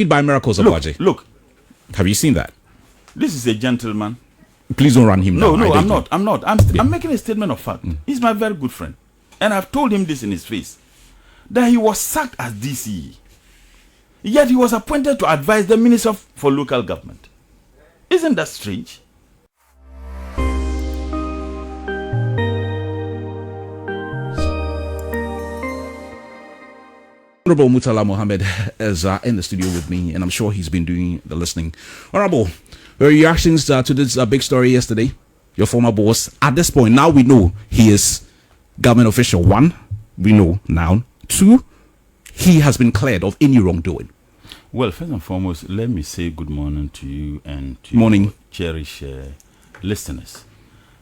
by miracles, Aboagye. Look. Have you seen that? This is a gentleman. Please don't run him now. No, I'm not. I'm making a statement of fact. He's my very good friend. And I've told him this in his face. That he was sacked as DCE. Yet he was appointed to advise the Minister for Local Government. Isn't that strange? Honorable Murtala Mohammed is in the studio with me, and I'm sure he's been doing the listening. Honorable, your reactions to this big story yesterday? Your former boss, at this point, now we know he is government official. 1, we know now. 2, he has been cleared of any wrongdoing. Well, first and foremost, let me say good morning to you and to your cherished listeners.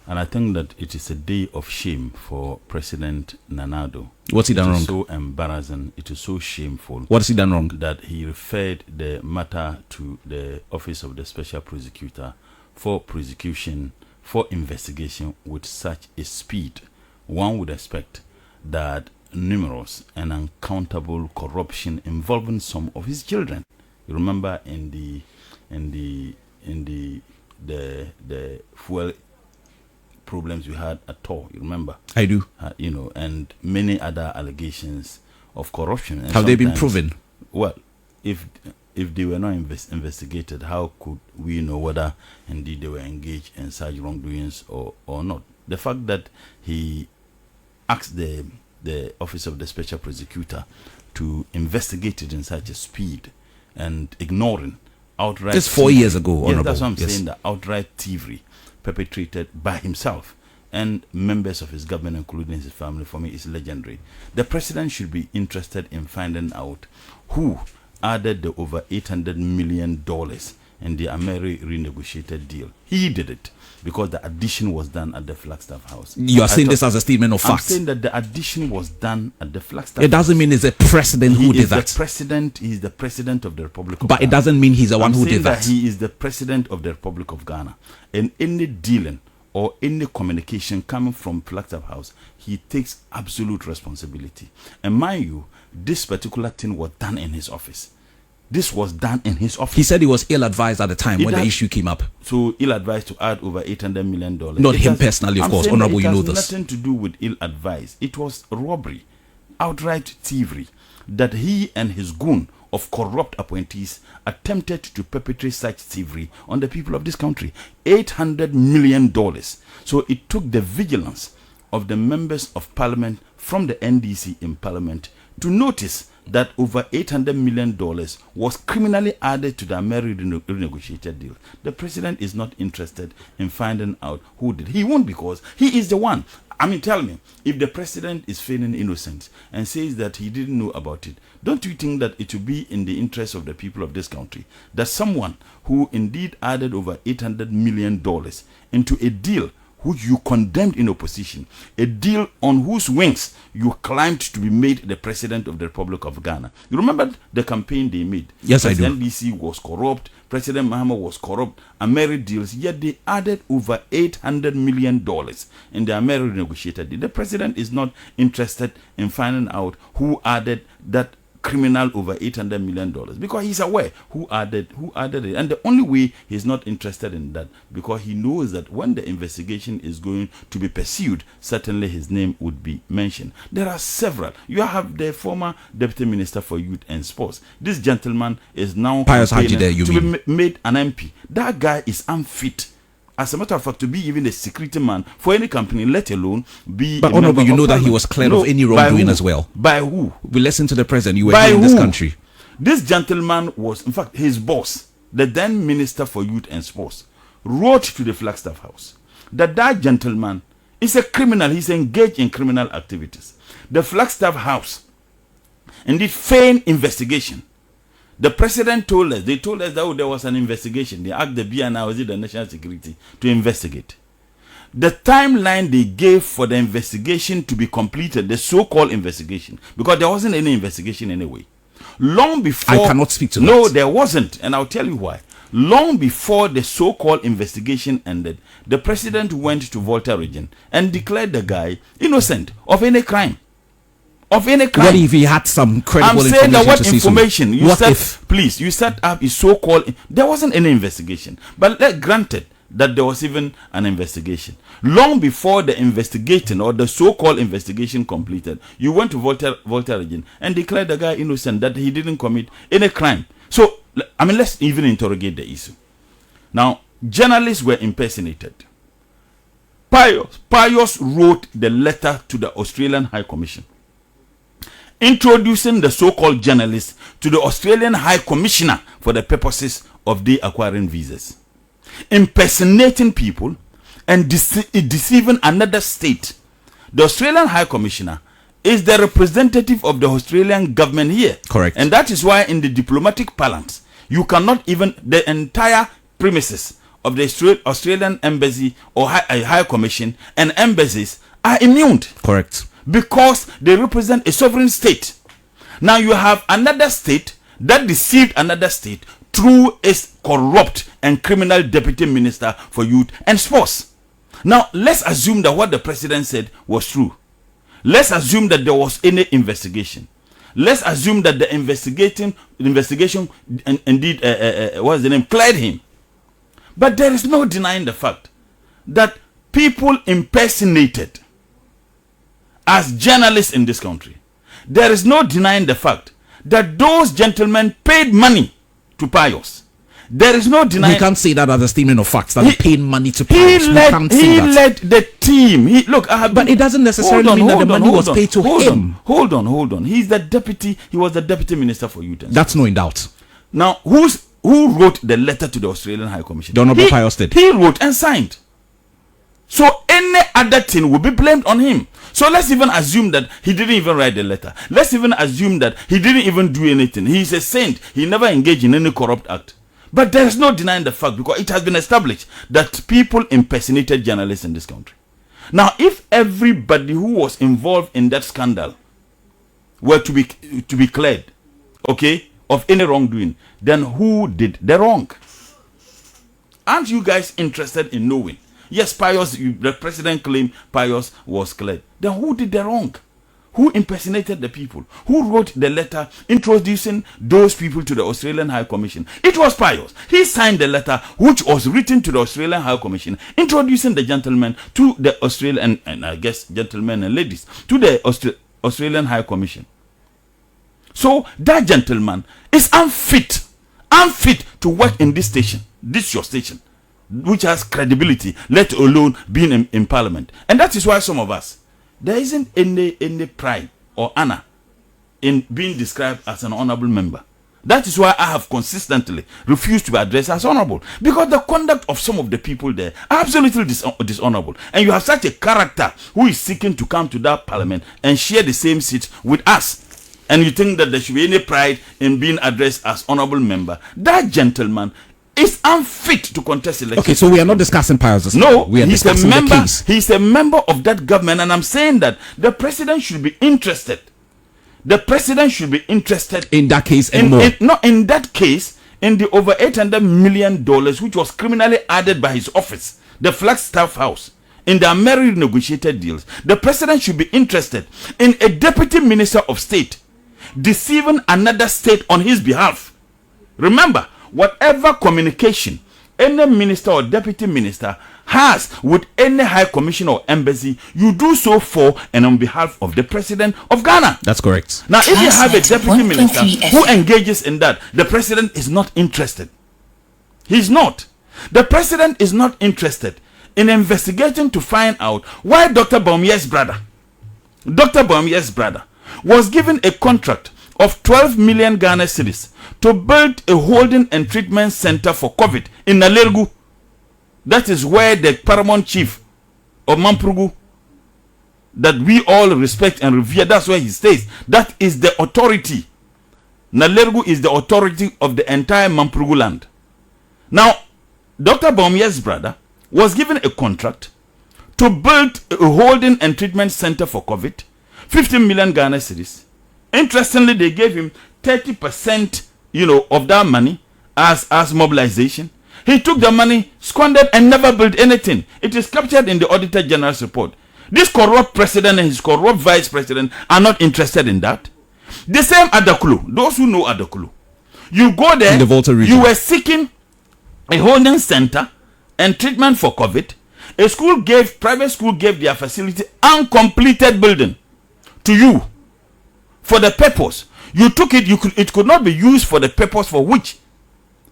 And I think that it is a day of shame for President Nana Addo. What's he done wrong? It is so embarrassing. It is so shameful. What has he done wrong? That he referred the matter to the Office of the Special Prosecutor for prosecution, for investigation with such a speed. One would expect that numerous and uncountable corruption involving some of his children. You remember in the fuel problems we had at all. You remember? I do. And many other allegations of corruption. And have they been proven? Well, if they were not investigated, how could we know whether indeed they were engaged in such wrongdoings or not? The fact that he asked the Office of the Special Prosecutor to investigate it in such a speed and ignoring outright... Just 4 years ago, yes, Honorable. That's what I'm saying, the outright thievery perpetrated by himself and members of his government, including his family, for me is legendary. The president should be interested in finding out who added the over $800 million in the Ameri renegotiated deal. He did it because the addition was done at the Flagstaff House. You are saying this as a statement of fact? I'm saying that the addition was done at the Flagstaff It doesn't mean it's a president who did that. He is the president of the Republic of Ghana. But it doesn't mean he's the one who did that. He is the president of the Republic of Ghana. And any dealing or any communication coming from Flagstaff House, he takes absolute responsibility. And mind you, this particular thing was done in his office. This was done in his office. He said he was ill-advised at the time when the issue came up. So ill-advised to add over $800 million. Not him personally, of course. Honorable, you know this. It has nothing to do with ill-advised. It was robbery, outright thievery, that he and his goon of corrupt appointees attempted to perpetrate such thievery on the people of this country. $800 million. So it took the vigilance of the members of parliament from the NDC in parliament to notice that over $800 million was criminally added to the Ameri renegotiated deal. The president is not interested in finding out who did. He won't, because he is the one. I mean, tell me, if the president is feigning innocence and says that he didn't know about it, don't you think that it would be in the interest of the people of this country that someone who indeed added over $800 million into a deal which you condemned in opposition, a deal on whose wings you climbed to be made the president of the Republic of Ghana? You remember the campaign they made? Yes, I do. NDC was corrupt, President Mahama was corrupt, Ameri deals, yet they added over $800 million in the Ameri negotiated deal. The president is not interested in finding out who added that criminal over $800 million, because he's aware who added it. And the only way he's not interested in that, because he knows that when the investigation is going to be pursued, certainly his name would be mentioned. There are several. You have the former Deputy Minister for Youth and Sports. This gentleman is now campaigning to be made an MP. That guy is unfit, as a matter of fact, to be even a security man for any company, let alone be. But Honorable, you know that he was cleared of any wrongdoing as well. By who? We listened to the president. You were here in this country. This gentleman was, in fact, his boss, the then Minister for Youth and Sports, wrote to the Flagstaff House that gentleman is a criminal. He's engaged in criminal activities. The Flagstaff House indeed feigned investigation. The president told us, they told us that there was an investigation. They asked the BNI, was it the National Security, to investigate. The timeline they gave for the investigation to be completed, the so-called investigation, because there wasn't any investigation anyway. Long before... I cannot speak to that. No, there wasn't, and I'll tell you why. Long before the so-called investigation ended, the president went to Volta region and declared the guy innocent of any crime. of any crime. What if he had some credible I'm saying that what information so? you what set, if? Please, you set up is so-called. There wasn't any investigation, but granted that there was even an investigation. Long before the investigating or the so-called investigation completed, you went to Volta region and declared the guy innocent, that he didn't commit any crime. So, I mean, let's even interrogate the issue. Now, journalists were impersonated. Pius wrote the letter to the Australian High Commission, introducing the so-called journalist to the Australian High Commissioner for the purposes of they acquiring visas, impersonating people and deceiving another state. The Australian High Commissioner is the representative of the Australian government here. Correct. And that is why in the diplomatic parlance, you cannot even, the entire premises of the Australian embassy or high commission and embassies are immune. Correct. Because they represent a sovereign state. Now you have another state that deceived another state through its corrupt and criminal deputy minister for youth and sports. Now let's assume that what the president said was true. Let's assume that there was any investigation. Let's assume that the investigation indeed what's the name, cleared him. But there is no denying the fact that people impersonated as journalists in this country. There is no denying the fact that those gentlemen paid money to Pius. There is no denying. We can't say that as a statement of facts, that he paid money to Pius. He led the team. But it doesn't necessarily mean that the money was paid to him. Hold on. He was the deputy minister for youth. That's no in doubt. Now, who wrote the letter to the Australian High Commission? The Honorable Pius did. He wrote and signed. So any other thing will be blamed on him. So let's even assume that he didn't even write the letter. Let's even assume that he didn't even do anything. He is a saint. He never engaged in any corrupt act. But there is no denying the fact, because it has been established that people impersonated journalists in this country. Now, if everybody who was involved in that scandal were to be cleared, okay, of any wrongdoing, then who did the wrong? Aren't you guys interested in knowing? Yes, Pius, the president claimed Pius was cleared. Then who did the wrong? Who impersonated the people? Who wrote the letter introducing those people to the Australian High Commission? It was Pius. He signed the letter which was written to the Australian High Commission, introducing the gentlemen to the Australian, and I guess gentlemen and ladies, to the Australian High Commission. So that gentleman is unfit to work in this station, this your station, which has credibility, let alone being in parliament. And that is why some of us, there isn't any pride or honor in being described as an honorable member. That is why I have consistently refused to be addressed as honorable, because the conduct of some of the people there are absolutely dishonorable. And you have such a character who is seeking to come to that parliament and share the same seat with us, and you think that there should be any pride in being addressed as honorable member. That gentleman is unfit to contest elections. Okay, so we are not discussing Pius. No, we are discussing the case. He's a member of that government, and I'm saying that the president should be interested. The president should be interested in that case and more. In that case, in the over $800 million which was criminally added by his office, the Flagstaff House, in the American negotiated deals. The president should be interested in a deputy minister of state deceiving another state on his behalf. Remember, whatever communication any minister or deputy minister has with any high commission or embassy, you do so for and on behalf of the president of Ghana. That's correct. Now, if you have a deputy minister who engages in that, the president is not interested. He's not. The president is not interested in investigating to find out why Dr. Baumier's brother was given a contract of 12 million Ghana cedis to build a holding and treatment center for COVID in Nalergu. That is where the paramount chief of Mamprugu, that we all respect and revere, that's where he stays. That is the authority. Nalergu is the authority of the entire Mamprugu land. Now, Dr. Baumier's brother was given a contract to build a holding and treatment center for COVID, 15 million Ghana cedis. Interestingly, they gave him 30%, of that money as mobilization. He took the money, squandered, and never built anything. It is captured in the Auditor General's report. This corrupt president and his corrupt vice president are not interested in that. The same Adakulu. Those who know Adakulu. You go there, in the Volta region. You were seeking a holding center and treatment for COVID. Private school gave their facility uncompleted building to you for the purpose. You took it, it could not be used for the purpose for which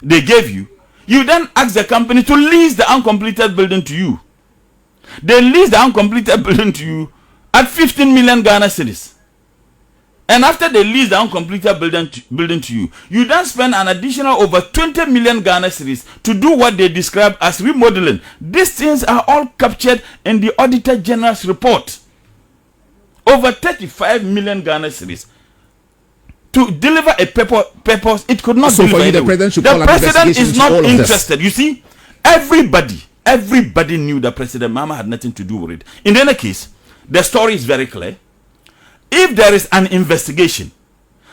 they gave you. You then asked the company to lease the uncompleted building to you. They leased the uncompleted building to you at 15 million Ghana cedis. And after they lease the uncompleted building to you, you then spend an additional over 20 million Ghana cedis to do what they describe as remodeling. These things are all captured in the Auditor General's report. Over 35 million Ghana cedis to deliver a purpose it could not so deliver. For you, the president is not interested. You see, everybody knew that President Mahama had nothing to do with it. In any case, the story is very clear. If there is an investigation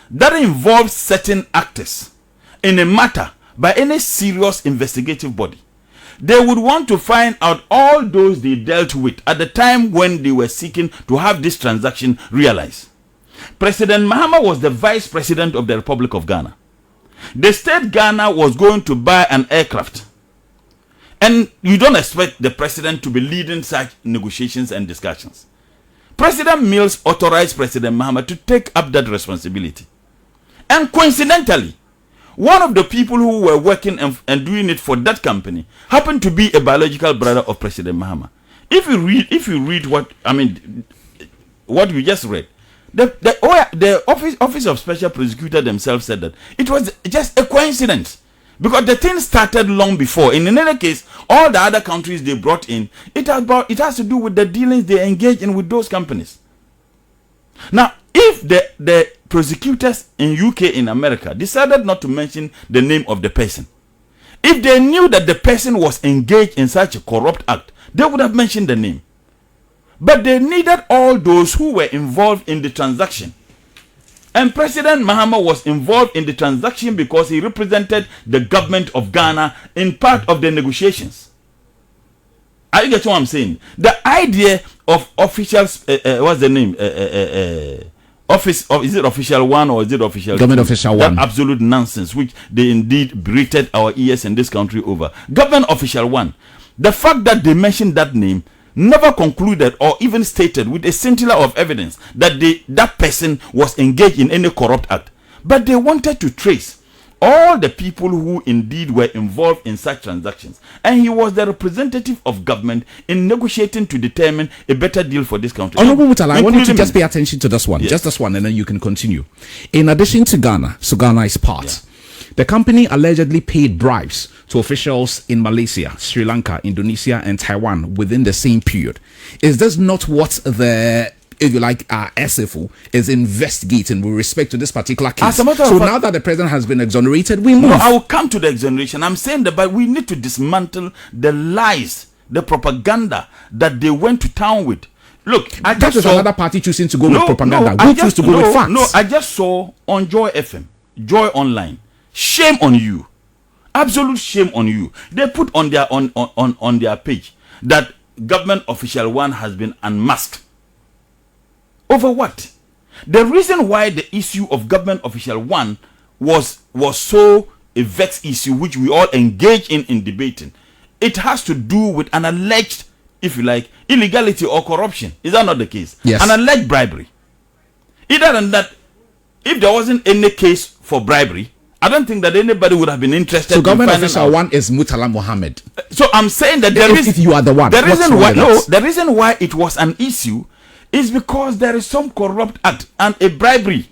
that involves certain actors in a matter by any serious investigative body, they would want to find out all those they dealt with at the time when they were seeking to have this transaction realized. President Mahama was the vice president of the Republic of Ghana. The state Ghana was going to buy an aircraft. And you don't expect the president to be leading such negotiations and discussions. President Mills authorized President Mahama to take up that responsibility. And coincidentally, one of the people who were working and doing it for that company happened to be a biological brother of President Mahama. If you read what we just read, the office of Special Prosecutor themselves said that it was just a coincidence. Because the thing started long before. In any case, all the other countries they brought in, it has to do with the dealings they engage in with those companies. Now, if the prosecutors in UK, in America, decided not to mention the name of the person, if they knew that the person was engaged in such a corrupt act, they would have mentioned the name. But they needed all those who were involved in the transaction. And President Mahama was involved in the transaction because he represented the government of Ghana in part of the negotiations. Are you getting what I'm saying? The idea of officials, what's the name? Is it official one or is it official government two? Official one? That absolute nonsense which they indeed berated our ears in this country over. Government official one. The fact that they mentioned that name never concluded or even stated with a scintilla of evidence that that person was engaged in any corrupt act. But they wanted to trace all the people who indeed were involved in such transactions. And he was the representative of government in negotiating to determine a better deal for this country. Honorable Mutala, I want you to just pay attention to this one. Yes. Just this one, and then you can continue. In addition to Ghana, so Ghana is part. Yeah. The company allegedly paid bribes to officials in Malaysia, Sri Lanka, Indonesia, and Taiwan within the same period. Is this not what the, if you like, SFO is investigating with respect to this particular case? So now that the president has been exonerated, we move. No, I will come to the exoneration. I'm saying that, but we need to dismantle the lies, the propaganda that they went to town with. Look, that is another party choosing to go with propaganda. We choose to go with facts. No, I just saw on Joy FM, Joy Online. Shame on you. Absolute shame on you. They put on their page that government official one has been unmasked. Over what? The reason why the issue of government official one was so a vexed issue which we all engage in debating, it has to do with an alleged, if you like, illegality or corruption. Is that not the case? Yes. An alleged bribery. Either than that, if there wasn't any case for bribery, I don't think that anybody would have been interested. So government official one is Murtala Mohammed. So I'm saying that if you are the one, the reason why it was an issue is because there is some corrupt act and a bribery,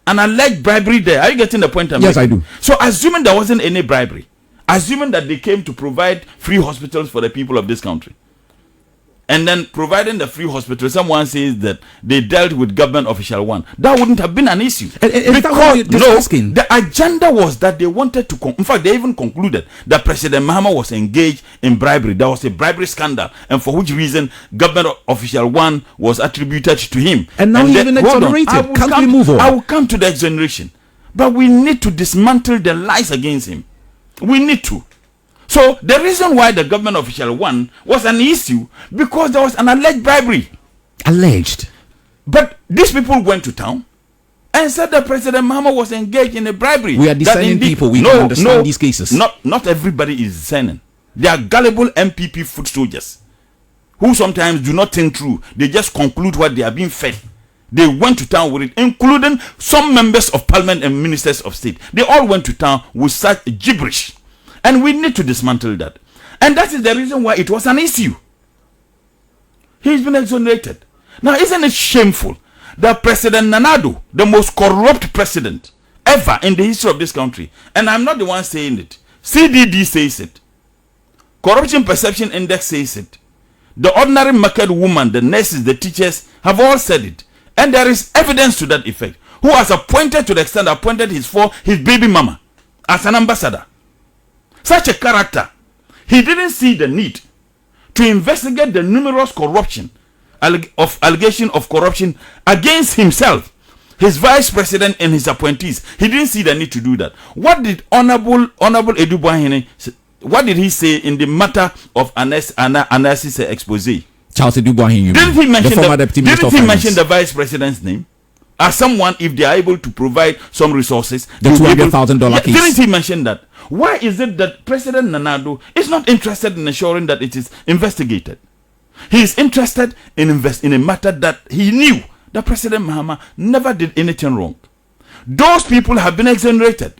an alleged bribery there. Are you getting the point I'm making? Yes, I do. So assuming there wasn't any bribery, assuming that they came to provide free hospitals for the people of this country, and then providing the free hospital, someone says that they dealt with government official one, that wouldn't have been an issue. Because the agenda was that they wanted to, in fact, they even concluded that President Mahama was engaged in bribery. There was a bribery scandal, and for which reason government official one was attributed to him. And now he's even exonerated. Can't we move on? I will come to the exoneration. But we need to dismantle the lies against him. We need to. So the reason why the government official won was an issue because there was an alleged bribery. Alleged. But these people went to town and said that President Mahama was engaged in a bribery. We are discerning people. We can understand these cases. Not everybody is discerning. They are gullible MPP foot soldiers who sometimes do not think through. They just conclude what they are being fed. They went to town with it, including some members of parliament and ministers of state. They all went to town with such gibberish. And we need to dismantle that. And that is the reason why it was an issue. He's been exonerated. Now, isn't it shameful that President Nanado, the most corrupt president ever in the history of this country, and I'm not the one saying it, CDD says it, Corruption Perception Index says it, the ordinary market woman, the nurses, the teachers have all said it, and there is evidence to that effect, who has appointed, to the extent appointed his baby mama as an ambassador. Such a character, he didn't see the need to investigate the numerous allegation of corruption against himself, his vice president, and his appointees. He didn't see the need to do that. What did Honorable Edu Boahene, what did he say in the matter of analysis expose? Charles Edu Boahene, didn't he mention the vice president's name as someone, if they are able to provide some resources, the $200,000 case? Didn't he mention that? Why is it that President Nanado is not interested in ensuring that it is investigated? He is interested in a matter that he knew that President Mahama never did anything wrong. Those people have been exonerated.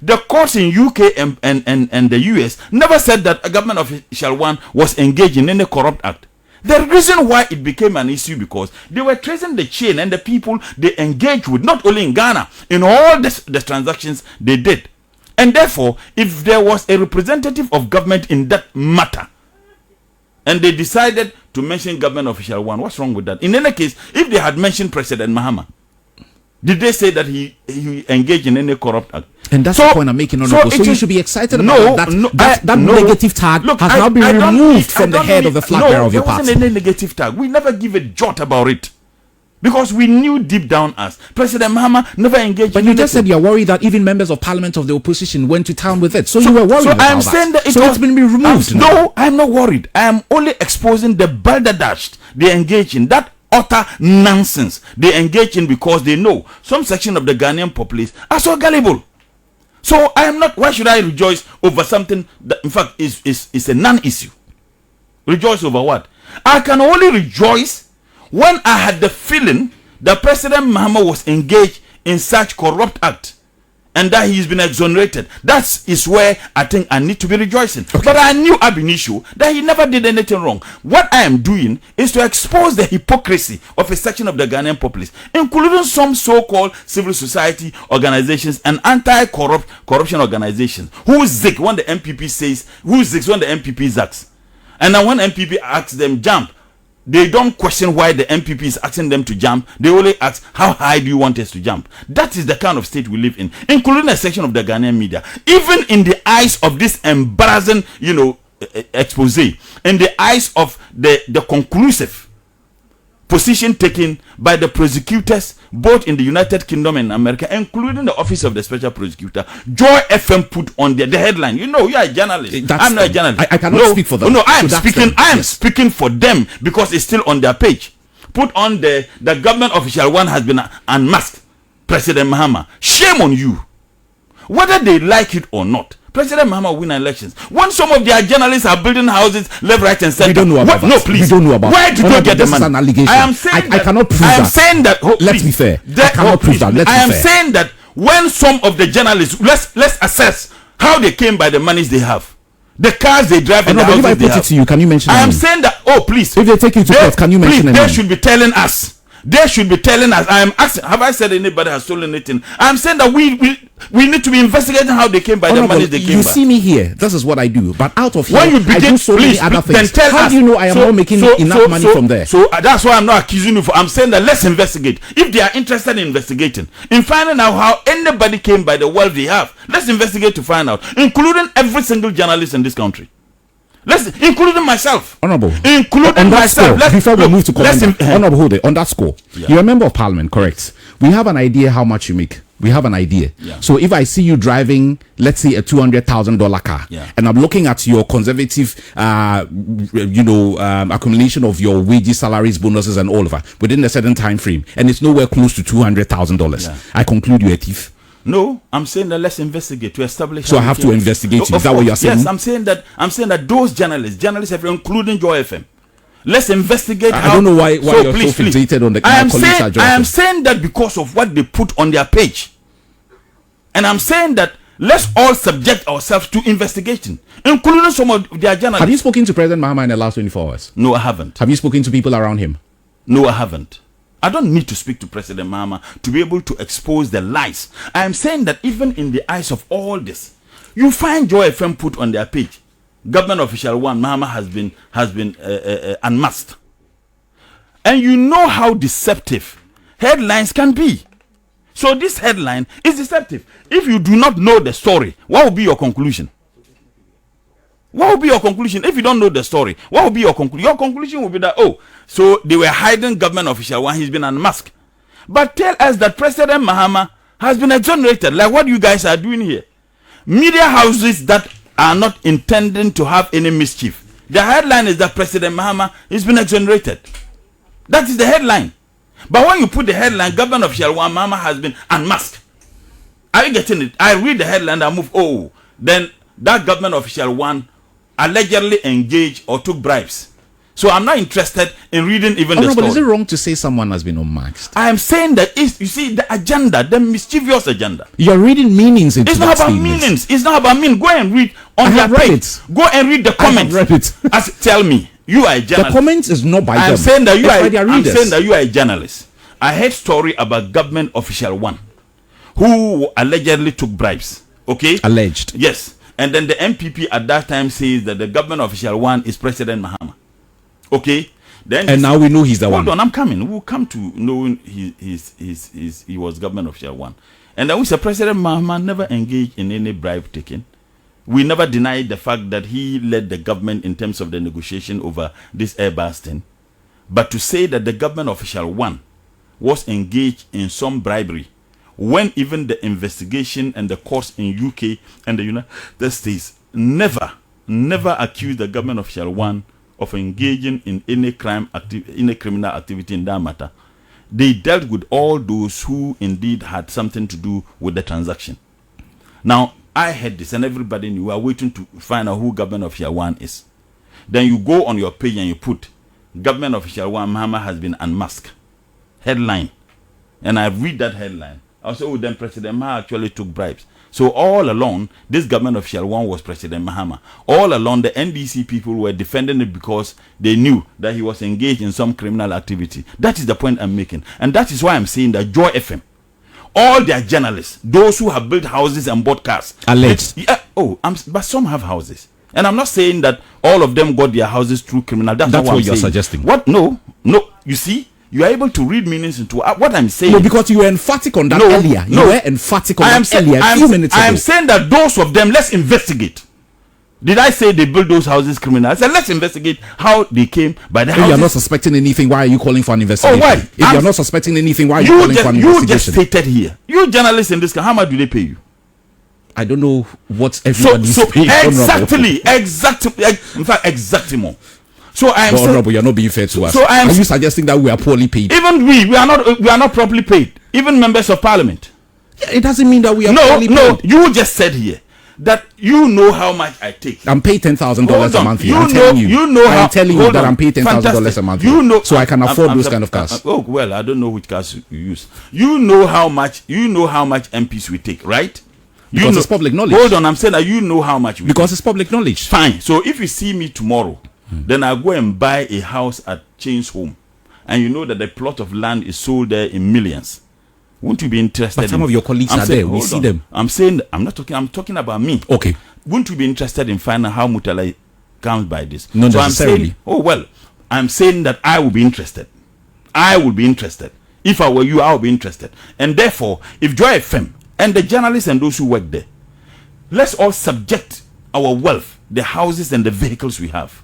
The courts in UK and the US never said that a government official one was engaged in any corrupt act. The reason why it became an issue because they were tracing the chain and the people they engaged with, not only in Ghana, in all the transactions they did. And therefore, if there was a representative of government in that matter, and they decided to mention government official one, what's wrong with that? In any case, if they had mentioned President Mahama, did they say that he engaged in any corrupt act? And that's the point I'm making, Honorable. So you should be excited about that. That negative tag has now been removed from the head of the flag bearer of your party. There wasn't any negative tag. We never give a jot about it. Because we knew deep down as President Mahama never engaged. But you just said you're worried that even members of parliament of the opposition went to town with it. So you were worried about that. Saying that it's been removed. No, I'm not worried. I am only exposing the balderdash they engage in. That utter nonsense they engage in because they know some section of the Ghanaian populace are so gullible. So I am not. Why should I rejoice over something that in fact is a non-issue? Rejoice over what? I can only rejoice when I had the feeling that President Mahama was engaged in such corrupt act and that he's been exonerated. That is where I think I need to be rejoicing. Okay. But I knew ab initio that he never did anything wrong. What I am doing is to expose the hypocrisy of a section of the Ghanaian populace, including some so-called civil society organizations and anti-corruption organizations who zig when the MPP says, who zigs when the MPP zags. And then when MPP asks them jump, they don't question why the MPP is asking them to jump. They only ask, how high do you want us to jump? That is the kind of state we live in, including a section of the Ghanaian media. Even in the eyes of this embarrassing, expose, in the eyes of the conclusive position taken by the prosecutors, both in the United Kingdom and America, including the Office of the Special Prosecutor, Joy FM put on the headline. You are a journalist. I'm not a journalist. I cannot speak for them. No, I am speaking for them because it's still on their page. Put on the government official one has been unmasked. President Mahama. Shame on you. Whether they like it or not, President Mahama win elections. When some of their journalists are building houses left, right, and center. We don't know about that. No, please. We don't know about Where did they get the money? An allegation. I am saying I cannot prove that. I am saying that. Let's be fair. I cannot prove that. Let's be fair. I am saying that when some of the journalists, let's assess how they came by the monies they have, the cars they drive, and the houses if I they put have. it to you, can you mention? I am saying that. Oh, please. If they take you to court, can you mention? They should be telling us. They should be telling us. I am asking, have I said anybody has stolen anything? I am saying that we need to be investigating how they came by the money they came by. You see me here. This is what I do. But out of here, when you begin, I do so many other things. How do you know I am not making enough money from there? So that's why I'm not accusing you. I'm saying that let's investigate. If they are interested in investigating, in finding out how anybody came by the wealth they have, let's investigate to find out, including every single journalist in this country. Including myself. Honorable. Including on that myself. Score, before we move to comment, Honorable, hold it. On that score, you're a member of parliament, correct? We have an idea how much you make. We have an idea. So if I see you driving, let's say, a $200,000 car, and I'm looking at your conservative, accumulation of your wages, salaries, bonuses, and all of that within a certain time frame, and it's nowhere close to $200,000, I conclude you're a thief. No, I'm saying that let's investigate to establish. So I have to investigate you. Is that what you're saying? Yes, I'm saying that those journalists, including Joy FM, let's investigate. I don't know why you're so fixated on the colleagues at Joy FM. I am saying that because of what they put on their page, and I'm saying that let's all subject ourselves to investigation, including some of their journalists. Have you spoken to President Mahama in the last 24 hours? No, I haven't. Have you spoken to people around him? No, I haven't. I don't need to speak to President Mahama to be able to expose the lies. I am saying that even in the eyes of all this, you find Joy FM put on their page, government official 1, Mahama has been unmasked. And you know how deceptive headlines can be. So this headline is deceptive. If you do not know the story, what will be your conclusion? What will be your conclusion? If you don't know the story, what will be your conclusion? Your conclusion will be that, oh, so they were hiding government official 1, he's been unmasked. But tell us that President Mahama has been exonerated, like what you guys are doing here. Media houses that are not intending to have any mischief, the headline is that President Mahama has been exonerated. That is the headline. But when you put the headline, government official 1, Mahama has been unmasked. Are you getting it? I read the headline, I move, oh, then that government official 1 allegedly engaged or took bribes. So I'm not interested in reading even the story. But is it wrong to say someone has been unmasked? I am saying that you see the agenda, the mischievous agenda. You're reading meanings into It's not about meanings. It's not about meaning. Go and read on your page. Go and read the comments. I have read it. Tell me, you are a journalist. The comments is not by them. I'm saying that you are a journalist. I heard story about government official 1 who allegedly took bribes. Okay? Alleged. Yes. And then the MPP at that time says that the government official 1 is President Mahama. Okay, then and now we know he's the one. Hold on, I'm coming. We'll come to knowing he was government official 1, and then we say President Mahama never engaged in any bribe taking. We never denied the fact that he led the government in terms of the negotiation over this Airbus thing. But to say that the government official 1 was engaged in some bribery, when even the investigation and the courts in UK and the United States never accused the government official 1 of engaging in any criminal activity in that matter. They dealt with all those who indeed had something to do with the transaction. Now, I heard this and everybody knew. We are waiting to find out who government official 1 is. Then you go on your page and you put government official 1, Mahama has been unmasked. Headline. And I read that headline. I say, oh, then President Mahama actually took bribes. So all along, this government official 1 was President Mahama. All along, the NDC people were defending it because they knew that he was engaged in some criminal activity. That is the point I'm making. And that is why I'm saying that Joy FM, all their journalists, those who have built houses and bought cars. Alleged. But some have houses. And I'm not saying that all of them got their houses through criminal. That's what you're suggesting. What? No. You see? You are able to read meanings into what I'm saying. No, because you were emphatic on that earlier. You were emphatic on that earlier, a few minutes ago. I am saying that those of them, let's investigate. Did I say they built those houses criminal? I said, let's investigate how they came by the houses. If you're not suspecting anything, why are you calling for an investigation? Oh, why? If you're not suspecting anything, why are you calling for an investigation? You just stated here. You journalists in this country, how much do they pay you? I don't know what everybody's paying. Exactly. In fact, exactly more. So I am saying, you're not being fair to us. Are you suggesting that we are poorly paid? Even we are not properly paid. Even members of parliament. Yeah, it doesn't mean that we are poorly paid. No, you just said here that you know how much I take. I'm paid $10,000 a month here. I'm telling you that I'm paid $10,000 a month here. So I can afford those kind of cars. Oh well, I don't know which cars you use. You know how much MPs we take, right? Because it's public knowledge. Hold on, I'm saying that you know how much we because take. It's public knowledge. Fine. So if you see me tomorrow, then I go and buy a house at Chains Home, and you know that the plot of land is sold there in millions. Won't you be interested? But some of your colleagues are there. We see them. I'm saying I'm talking about me. Okay. Wouldn't you be interested in finding how Mutala comes by this? No, so necessarily. I'm saying that I will be interested. I will be interested. If I were you, I would be interested. And therefore, if Joy FM and the journalists and those who work there, let's all subject our wealth, the houses and the vehicles we have.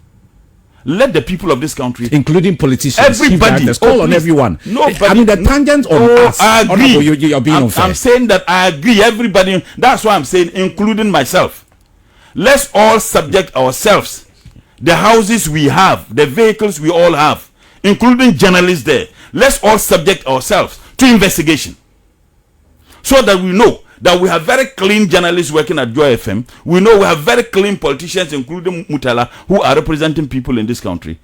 Let the people of this country, including politicians, everybody, call on everyone. Nobody, I mean, the tangents on us. I agree. You're being unfair. I'm saying that I agree. Everybody. That's why I'm saying, including myself. Let's all subject ourselves. The houses we have, the vehicles we all have, including journalists there. Let's all subject ourselves to investigation, so that we know that we have very clean journalists working at Joy FM. We know we have very clean politicians, including Mutala, who are representing people in this country.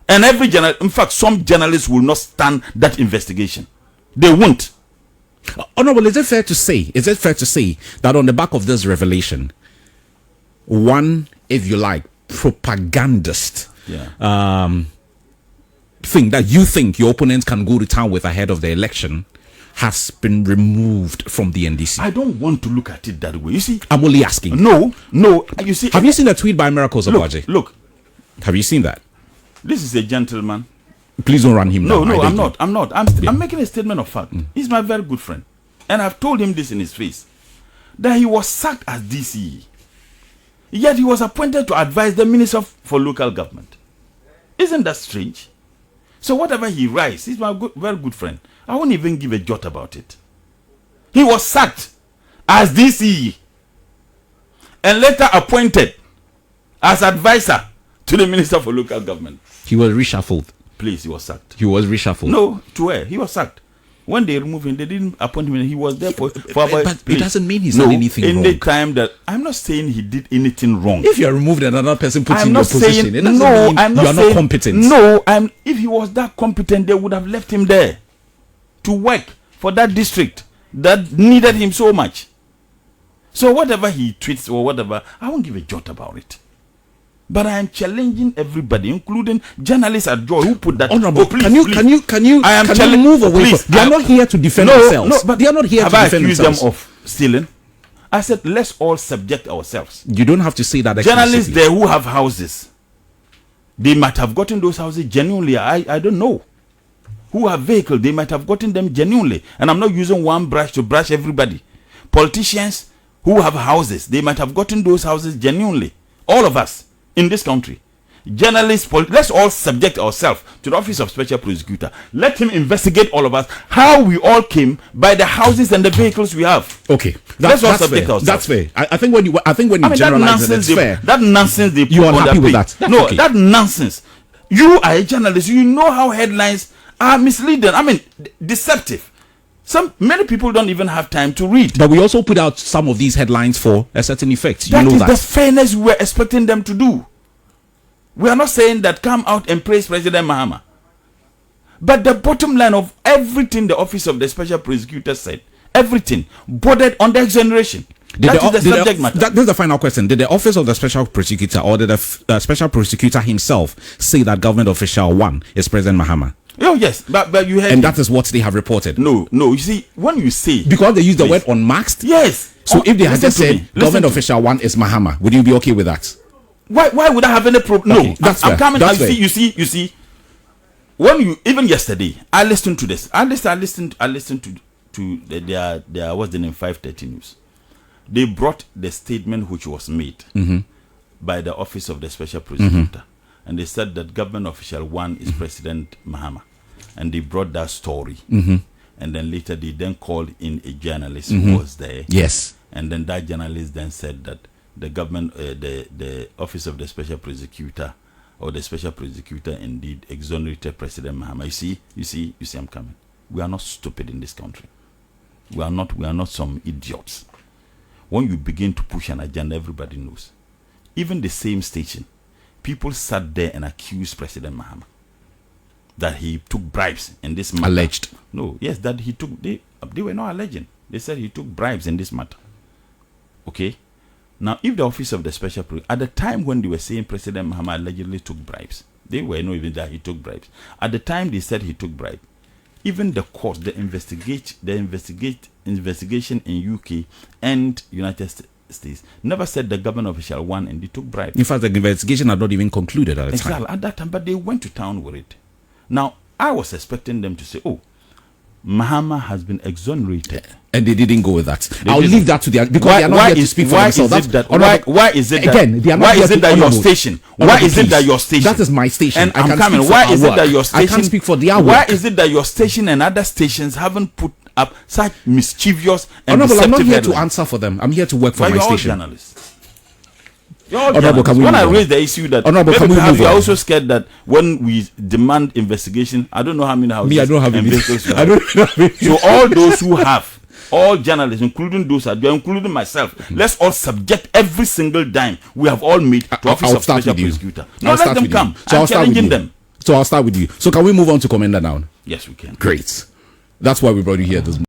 And every journalist, in fact, some journalists will not stand that investigation. They won't. Honorable, is it fair to say that on the back of this revelation, one, if you like, propagandist thing that you think your opponents can go to town with ahead of the election has been removed from the NDC? I don't want to look at it that way. You see, I'm only asking. No. You see, have you seen a tweet by Miracles Aboagye? Look. Have you seen that? This is a gentleman. Please don't run him down. No, I'm not. I'm making a statement of fact. He's my very good friend. And I've told him this in his face, that he was sacked as DCE. Yet he was appointed to advise the Minister for Local Government. Isn't that strange? So whatever he writes, he's my very good friend. I won't even give a jot about it. He was sacked as DCE and later appointed as advisor to the Minister for Local Government. He was reshuffled. Please, he was sacked. He was reshuffled. No, to where? He was sacked. When they removed him, they didn't appoint him. He was there for about. But it doesn't mean he's done anything wrong. Any time that I'm not saying he did anything wrong. If you are removed and another person puts in your position, it doesn't mean I'm not you are not competent. No, if he was that competent, they would have left him there to work for that district that needed him so much. So whatever he tweets or whatever, I won't give a jot about it. But I am challenging everybody, including journalists at Joy, who put that. Honorable, can you move away? They are not here to defend themselves. No, but they are not here to defend themselves. Have I accused them of stealing? I said, let's all subject ourselves. You don't have to say that. Journalists there who have houses, they might have gotten those houses genuinely. I don't know. Who have vehicles, they might have gotten them genuinely. And I'm not using one brush to brush everybody. Politicians who have houses, they might have gotten those houses genuinely. All of us in this country. Journalists, let's all subject ourselves to the Office of Special Prosecutor. Let him investigate all of us, how we all came by the houses and the vehicles we have. Okay, let's all subject ourselves. That's fair. I think when you generalize it, it's fair. That nonsense they put you are happy with that? No, okay. That nonsense. You are a journalist. You know how headlines are misleading. I mean, deceptive. Many people don't even have time to read. But we also put out some of these headlines for a certain effect. That is the fairness we were expecting them to do. We are not saying that come out and praise President Mahama. But the bottom line of everything the Office of the Special Prosecutor said, everything bordered on the exoneration. That is the subject matter. This is the final question. Did the Office of the Special Prosecutor or did the Special Prosecutor himself say that government official 1 is President Mahama? Oh yes, but you heard and that is what they have reported. No, you see, when you say, because they use the word unmasked. Yes. So if they had just said government official 1 is Mahama, would you be okay with that? Why would I have any problem? No, okay, that's I'm coming. You see. When you even yesterday, I listened to this. I listened to their what's the name 530 News. They brought the statement which was made by the Office of the Special Prosecutor. And they said that government official 1 is President Mahama. And they brought that story. And then later they then called in a journalist who was there. Yes. And then that journalist then said that the government, the Office of the Special Prosecutor or the Special Prosecutor indeed exonerated President Mahama. You see, I'm coming. We are not stupid in this country. We are not some idiots. When you begin to push an agenda, everybody knows. Even the same station, people sat there and accused President Mahama that he took bribes in this matter. Alleged. No, yes, that he took. They were not alleging. They said he took bribes in this matter. Okay. Now, if the Office of the Special Prosecutor, at the time when they were saying President Mahama allegedly took bribes, they were not even that he took bribes. At the time they said he took bribes, even the court, the investigation in UK and United States never said the government official 1 and they took bribes. In fact, the investigation had not even concluded at the time. Exactly, at that time, but they went to town with it. Now, I was expecting them to say, oh, Mahama has been exonerated. And they didn't go with that. I'll didn't. leave that to the because they are not here to speak for themselves. Why is it that again? They are not why here is it to that your honorable. station? Why Honorable, is it that please. your station? That is my station. And I I'm can coming. speak for Why our is it work. that your station? I can't speak for their work. Why is it that your station and other stations haven't put up such mischievous and Honorable, I'm not deceptive here to headlines? answer for them. I'm here to work for But my you're all station. journalists. You're all Honorable, journalists. can we When move I on? raise the issue that Honorable, maybe can we perhaps move you're on? also scared that when we demand investigation, I don't know how many houses Me, I don't have and any. vehicles you I have. don't have any. So all those who have, all journalists, including those that including myself, let's all subject every single dime we have all made to office I'll of start special with you. prosecutor. No, I'll let start them with come. you. So I'm I'll start with challenging you. them. So I'll start with you. So can we move on to Commander now? Yes, we can. Great. That's why we brought you here this morning.